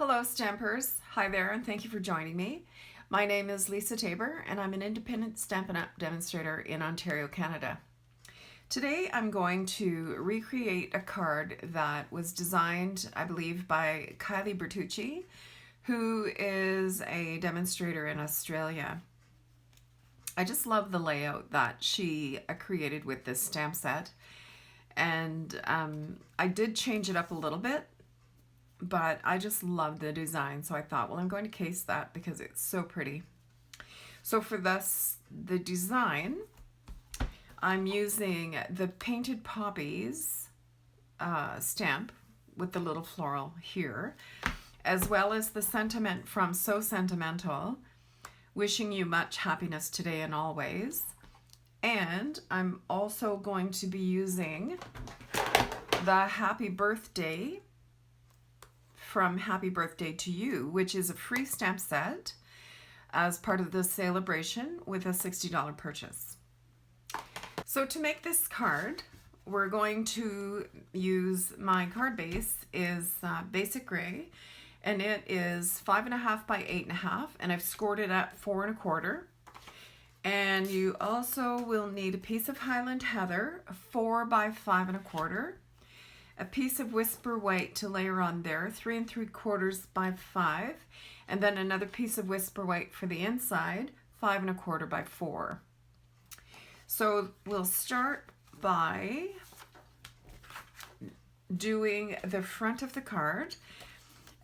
Hello Stampers, hi there and thank you for joining me. My name is Lisa Tabor and I'm an independent Stampin' Up! Demonstrator in Ontario, Canada. Today I'm going to recreate a card that was designed, I believe, by Kylie Bertucci, who is a demonstrator in Australia. I just love the layout that she created with this stamp set, and I did change it up a little bit, but I just love the design, so I thought, well, I'm going to case that because it's so pretty. So for the design, I'm using the Painted Poppies stamp with the little floral here, as well as the sentiment from So Sentimental, wishing you much happiness today and always. And I'm also going to be using the Happy Birthday from Happy Birthday to You, which is a free stamp set as part of the celebration with a $60 purchase. So to make this card, we're going to use, my card base is basic gray, and it is 5.5 by 8.5, and I've scored it at 4 1/4. And you also will need a piece of Highland Heather, 4 by 5 1/4. A piece of Whisper White to layer on there, 3 3/4 by 5, and then another piece of Whisper White for the inside, 5 1/4 by 4. So we'll start by doing the front of the card,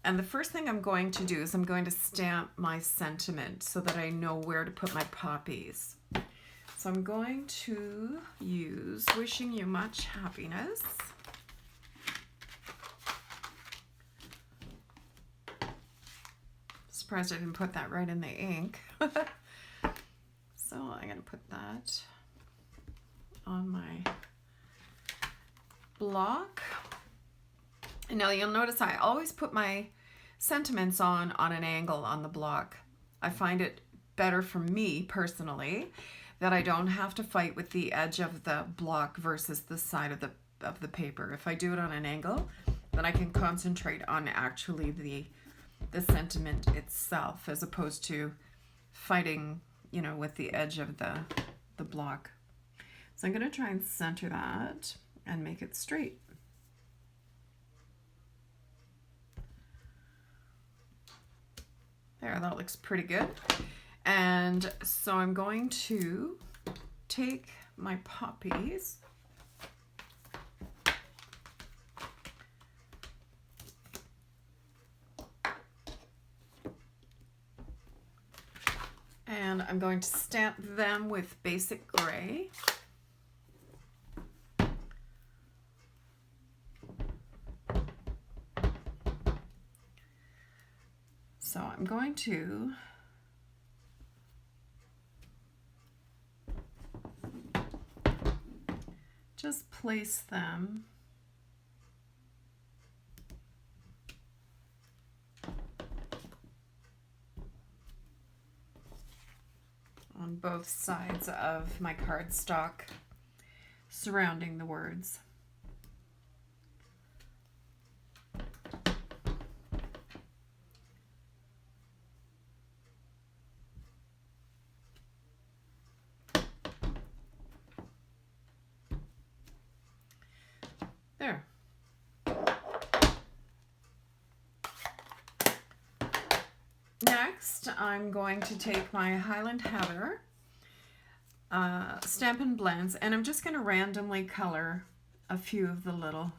and the first thing I'm going to do is I'm going to stamp my sentiment so that I know where to put my poppies. So I'm going to use Wishing You Much Happiness. Surprised I didn't put that right in the ink. So I'm going to put that on my block. And now you'll notice I always put my sentiments on an angle on the block. I find it better for me personally that I don't have to fight with the edge of the block versus the side of the paper. If I do it on an angle, then I can concentrate on actually the sentiment itself, as opposed to fighting, you know, with the edge of the block. So I'm going to try and center that and make it straight. There, that looks pretty good. And so I'm going to take my poppies and I'm going to stamp them with basic gray. So I'm going to just place them on both sides of my cardstock surrounding the words. There. Next, I'm going to take my Highland Heather Stampin' Blends, and I'm just going to randomly color a few of the little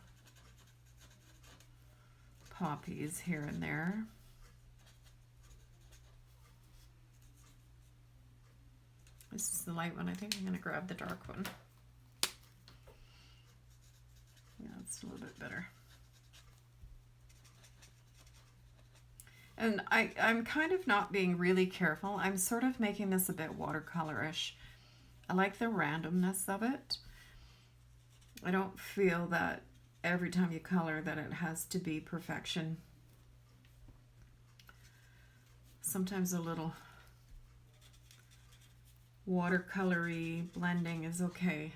poppies here and there. This is the light one. I think I'm going to grab the dark one. Yeah, it's a little bit better. And I'm kind of not being really careful. I'm sort of making this a bit watercolorish. I like the randomness of it. I don't feel that every time you color that it has to be perfection. Sometimes a little watercolory blending is okay.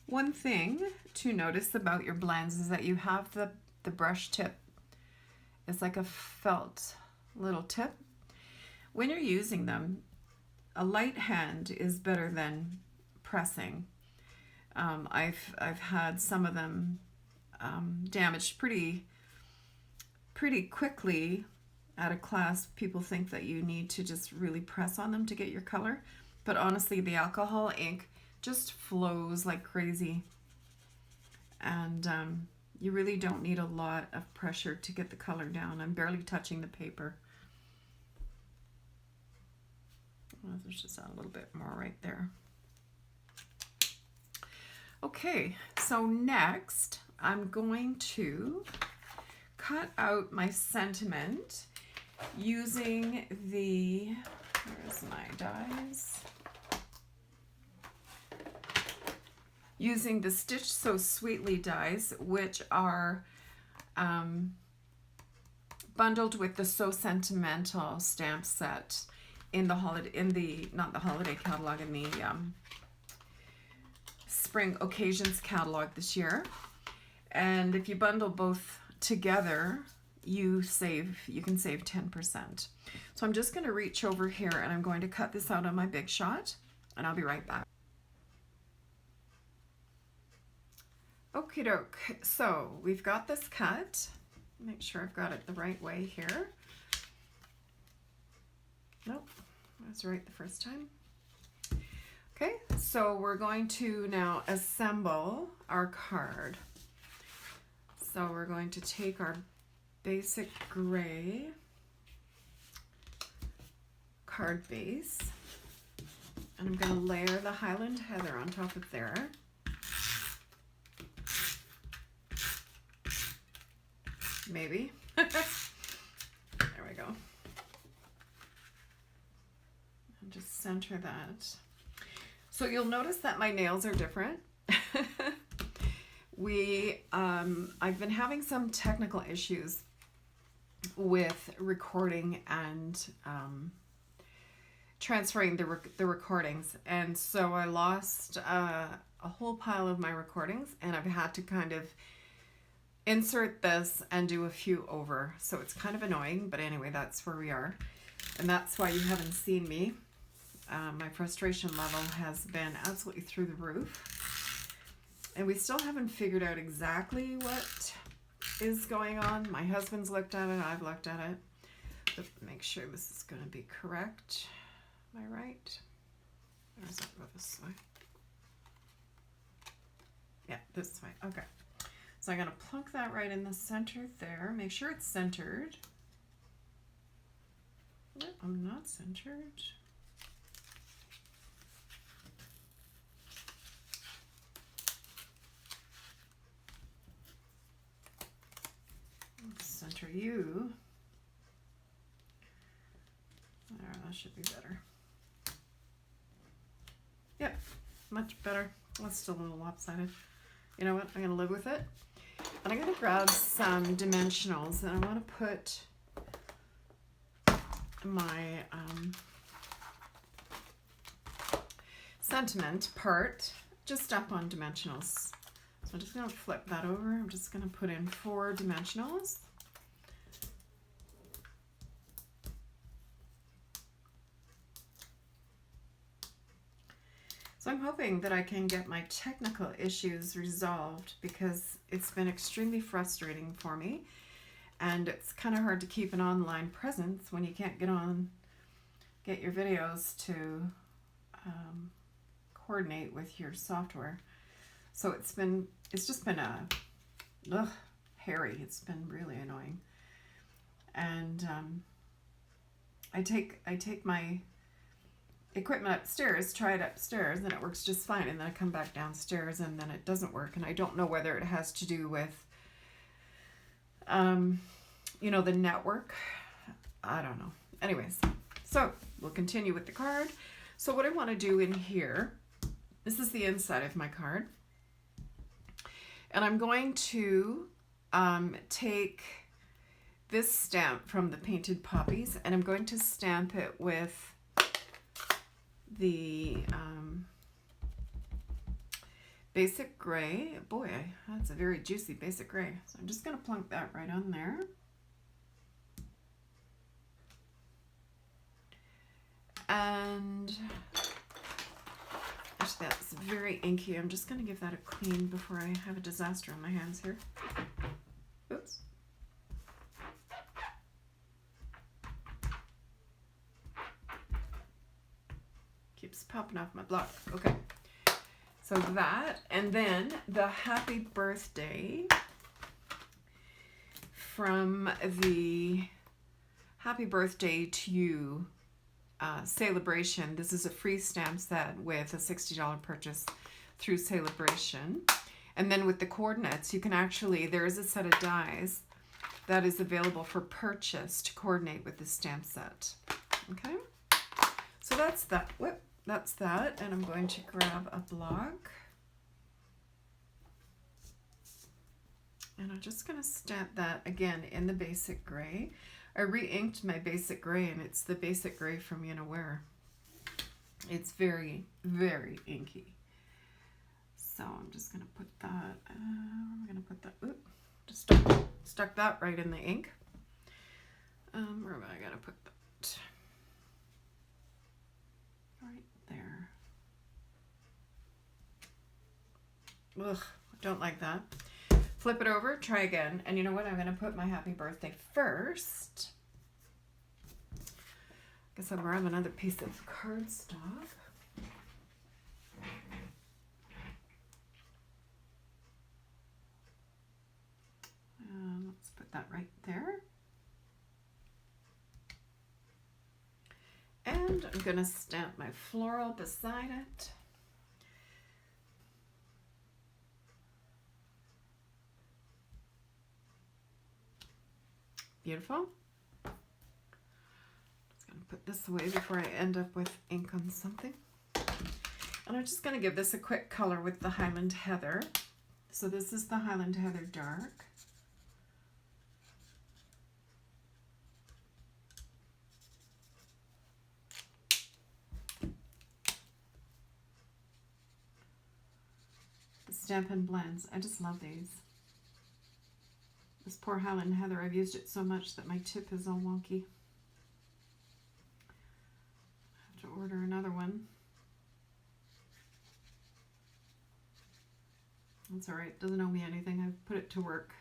One thing to notice about your blends is that you have the brush tip. It's like a felt little tip. When you're using them, a light hand is better than pressing. I've had some of them damaged pretty quickly at a class. People think that you need to just really press on them to get your color, but honestly the alcohol ink just flows like crazy, and you really don't need a lot of pressure to get the color down. I'm barely touching the paper. Well, there's just a little bit more right there. Okay, so next I'm going to cut out my sentiment using the, where's my dies? Using the Stitch So Sweetly dies, which are bundled with the So Sentimental stamp set in the holiday, not the holiday catalog, in the spring occasions catalog this year. And if you bundle both together, you can save 10%. So I'm just going to reach over here and I'm going to cut this out on my Big Shot, and I'll be right back. Okie doke, so we've got this cut. Make sure I've got it the right way here. Nope, I was right the first time. Okay, so we're going to now assemble our card. So we're going to take our basic gray card base, and I'm going to layer the Highland Heather on top of there. Maybe. There we go. And just center that. So you'll notice that my nails are different. I've been having some technical issues with recording and transferring the recordings, and so I lost a whole pile of my recordings, and I've had to kind of insert this and do a few over, so it's kind of annoying, but anyway, that's where we are, and that's why you haven't seen me. My frustration level has been absolutely through the roof, and we still haven't figured out exactly what is going on. My husband's looked at it, I've looked at it, but make sure this is going to be correct. Am I right? Or does that go this way? Yeah, this way. Okay. So I'm going to plunk that right in the center there. Make sure it's centered. Oh, I'm not centered. Let's center you. There, that should be better. Yep, much better. That's still a little lopsided. You know what? I'm going to live with it. And I'm going to grab some dimensionals, and I want to put my sentiment part just up on dimensionals. So I'm just going to flip that over. I'm just going to put in 4 dimensionals. So I'm hoping that I can get my technical issues resolved, because it's been extremely frustrating for me, and it's kind of hard to keep an online presence when you can't get your videos to coordinate with your software. So it's just been hairy. It's been really annoying, and I take my equipment upstairs, try it upstairs, and it works just fine, and then I come back downstairs and then it doesn't work, and I don't know whether it has to do with you know, the network. I don't know. Anyways, so we'll continue with the card. So what I want to do in here, this is the inside of my card, and I'm going to take this stamp from the Painted Poppies, and I'm going to stamp it with the basic gray. Boy, that's a very juicy basic gray. So I'm just going to plunk that right on there. And actually that's very inky. I'm just going to give that a clean before I have a disaster on my hands here. Oops. Keeps popping off my block. Okay. So that, and then the happy birthday from the Happy Birthday to You celebration. This is a free stamp set with a $60 purchase through celebration. And then with the coordinates, you can actually, there is a set of dies that is available for purchase to coordinate with the stamp set. Okay, so that's that. Whoop. That's that, and I'm going to grab a block. And I'm just going to stamp that again in the basic gray. I re-inked my basic gray, and it's the basic gray from you know where. It's very, very inky. So I'm just going to put that, I'm going to put that, oop, just stuck that right in the ink. Where am I going to put that? Right there. Ugh, don't like that. Flip it over, try again. And you know what? I'm going to put my happy birthday first. Guess I'll grab another piece of cardstock. Let's put that right there. And I'm going to stamp my floral beside it. Beautiful. Just going to put this away before I end up with ink on something. And I'm just going to give this a quick color with the Highland Heather. So this is the Highland Heather Dark. Stampin' Blends. I just love these. This poor Highland Heather, I've used it so much that my tip is all wonky. I have to order another one. That's alright, doesn't owe me anything. I've put it to work.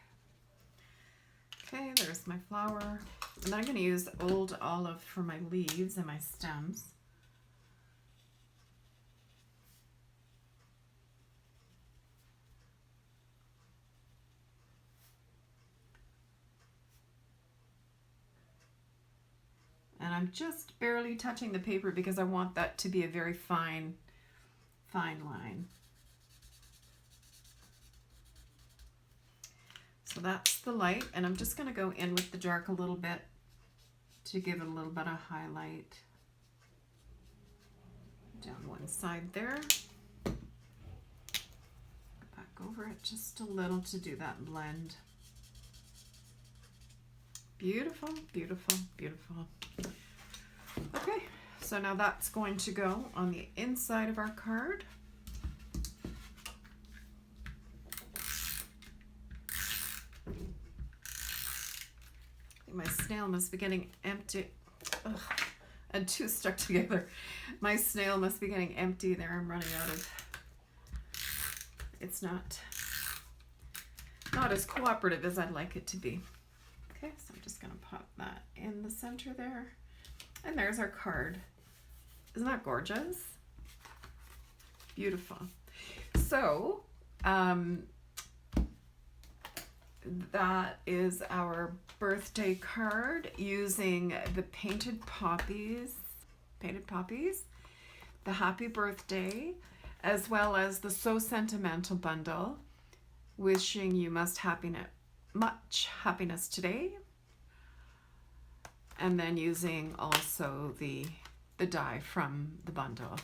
Okay, there's my flower. And then I'm going to use Old Olive for my leaves and my stems. And I'm just barely touching the paper because I want that to be a very fine line. So that's the light, and I'm just going to go in with the dark a little bit to give it a little bit of highlight down one side there. Back over it just a little to do that blend. Beautiful, beautiful, beautiful. Okay, so now that's going to go on the inside of our card. My snail must be getting empty. Ugh, and two stuck together. My snail must be getting empty there. I'm running out of, it's not as cooperative as I'd like it to be. Okay, so I'm just gonna pop that in the center there. And there's our card. Isn't that gorgeous? Beautiful. So, that is our birthday card using the painted poppies, the happy birthday, as well as the So Sentimental bundle, wishing you much happiness today. And then using also the die from the bundle.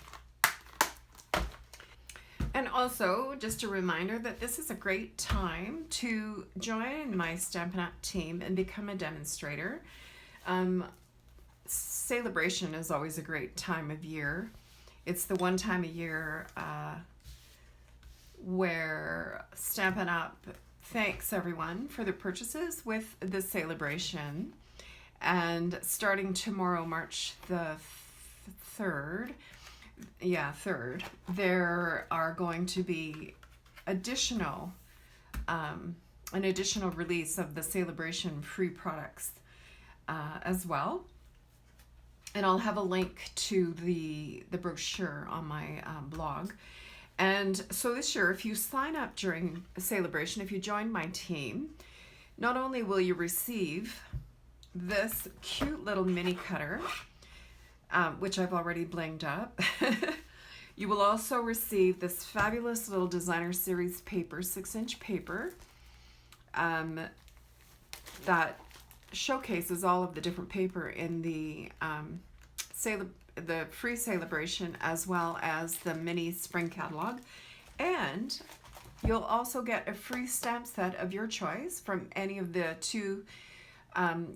And also, just a reminder that this is a great time to join my Stampin' Up! Team and become a demonstrator. Celebration is always a great time of year. It's the one time a year where Stampin' Up! Thanks everyone for their purchases with the celebration. And starting tomorrow, March the 3rd, there are going to be additional, an additional release of the celebration free products as well. And I'll have a link to the brochure on my blog. And so this year, if you sign up during a celebration, if you join my team, not only will you receive this cute little mini cutter, which I've already blinged up, you will also receive this fabulous little designer series paper, 6-inch paper, that showcases all of the different paper in the free celebration, as well as the mini spring catalog. And you'll also get a free stamp set of your choice from any of the 2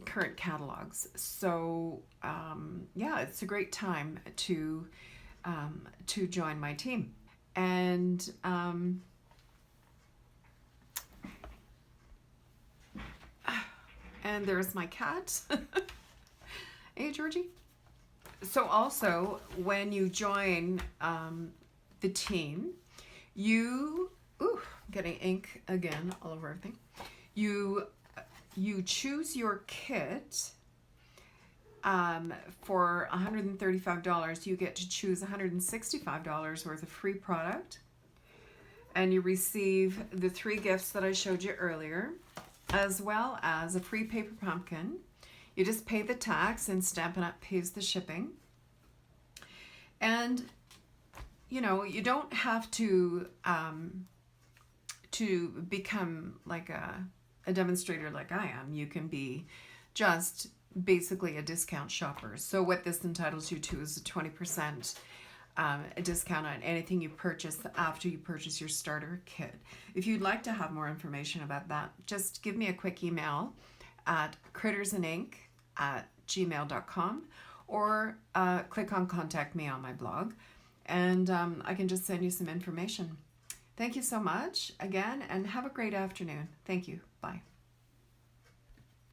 current catalogs. So yeah, it's a great time to join my team. And and there's my cat. Hey, Georgie. So also, when you join the team, you, getting ink again all over everything. You choose your kit. For $135, you get to choose $165 worth of free product. And you receive the 3 gifts that I showed you earlier, as well as a free paper pumpkin. You just pay the tax and Stampin' Up! Pays the shipping. And, you know, you don't have to become like a demonstrator like I am. You can be just basically a discount shopper. So what this entitles you to is a 20% a discount on anything you purchase after you purchase your starter kit. If you'd like to have more information about that, just give me a quick email at critters'ninc@gmail.com, or click on contact me on my blog, and I can just send you some information. Thank you so much again, and have a great afternoon. Thank you. Bye.